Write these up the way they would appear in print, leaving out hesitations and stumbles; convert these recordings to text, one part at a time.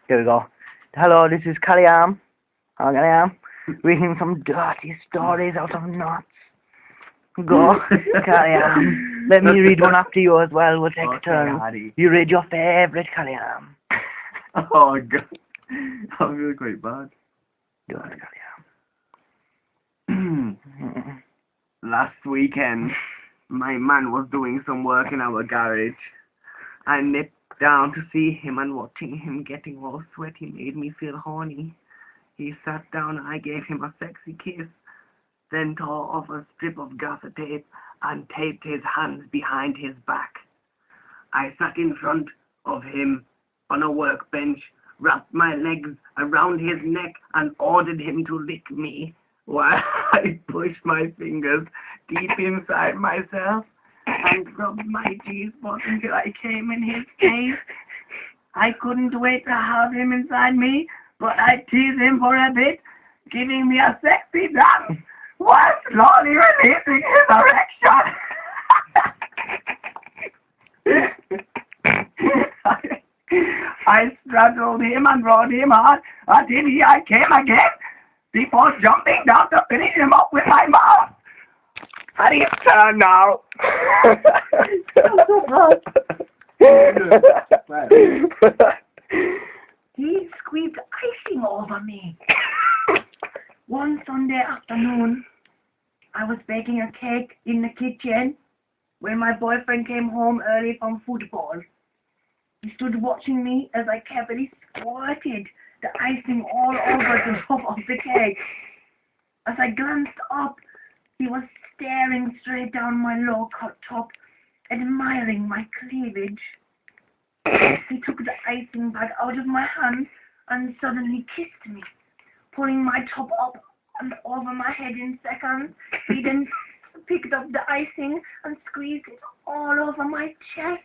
Here we go. Hello, this is Kalliam. How can I am? Reading some dirty stories out of knots. Go, Kalliam. Let me read one after you as well. We'll take a turn. Harry. You read your favourite, Kalliam. Oh, God. I feel quite bad. Good, Kalliam. Last weekend, my man was doing some work in our garage. I nipped down to see him, and watching him getting all sweaty made me feel horny. He sat down and I gave him a sexy kiss, then tore off a strip of gaffer tape and taped his hands behind his back. I sat in front of him on a workbench, wrapped my legs around his neck and ordered him to lick me while I pushed my fingers deep inside myself and rubbed my G-spot until I came in his face. I couldn't wait to have him inside me, but I teased him for a bit, giving me a sexy dance while slowly releasing his erection. I straddled him and rode him hard until I came again, before jumping down to finish him up with my mouth. And it's turn now. He squeezed icing over me. One Sunday afternoon, I was baking a cake in the kitchen when my boyfriend came home early from football. He stood watching me as I carefully squirted the icing all over the top of the cake. As I glanced up, he was staring straight down my low-cut top, admiring my cleavage. He took the icing bag out of my hand and suddenly kissed me, pulling my top up and over my head in seconds. He then picked up the icing and squeezed it all over my chest.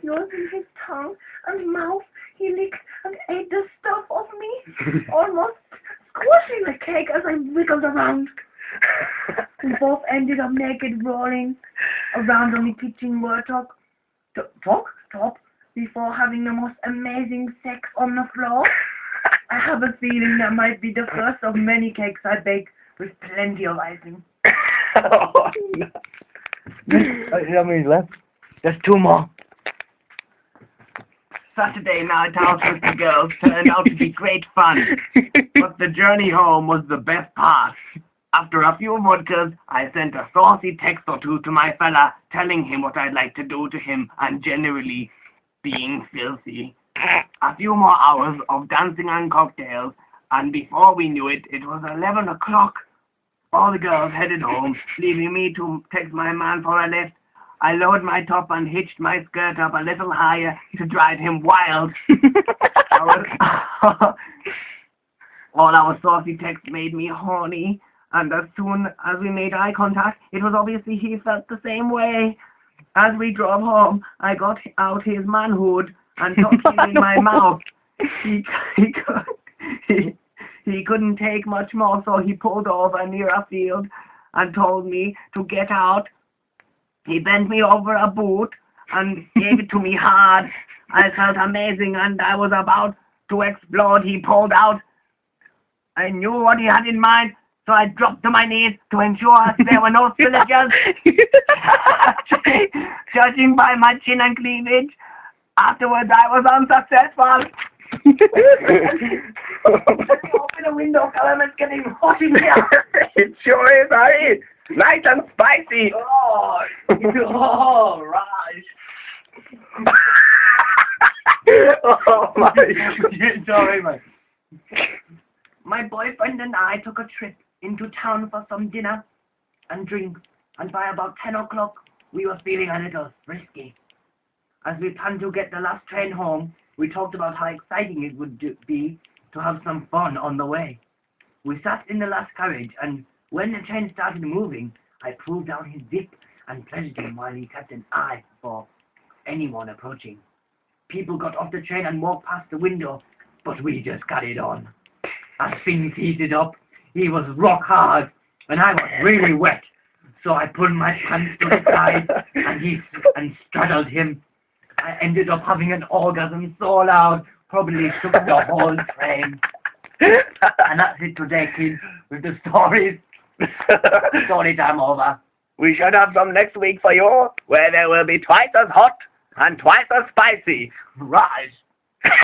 Using his tongue and mouth, he licked and ate the stuff off me, almost squashing the cake as I wiggled around. We both ended up naked, rolling around on the kitchen worktop before having the most amazing sex on the floor. I have a feeling that might be the first of many cakes I bake with plenty of icing. Oh, no. How many left? Just two more. Saturday night out with the girls turned out to be great fun, but the journey home was the best part. After a few vodkas, I sent a saucy text or two to my fella, telling him what I'd like to do to him and generally being filthy. A few more hours of dancing and cocktails, and before we knew it, it was 11 o'clock. All the girls headed home, leaving me to text my man for a lift. I lowered my top and hitched my skirt up a little higher to drive him wild. All our saucy texts made me horny, and as soon as we made eye contact, it was obviously he felt the same way. As we drove home, I got out his manhood and tucked him in my mouth. He couldn't take much more, so he pulled over near a field and told me to get out. He bent me over a boot and gave it to me hard. I felt amazing and I was about to explode. He pulled out. I knew what he had in mind, so I dropped to my knees to ensure there were no spillages. Judging by my chin and cleavage, afterwards I was unsuccessful. Open the window, Callum, it's getting hot in here. It sure is, Harry. Nice and spicy. Oh, right. Oh, my. Sorry, man. My boyfriend and I took a trip into town for some dinner and drinks, and by about 10 o'clock, we were feeling a little frisky. As we planned to get the last train home, we talked about how exciting it would be to have some fun on the way. We sat in the last carriage, and when the train started moving, I pulled down his zip and pleasured him while he kept an eye for anyone approaching. People got off the train and walked past the window, but we just got it on. As things heated up, he was rock hard, and I was really wet, so I pulled my pants to the side and straddled him I ended up having an orgasm so loud, probably shook the whole frame. And that's it today, kids, with the stories. Story time over. We should have some next week for you, where they will be twice as hot and twice as spicy. Right.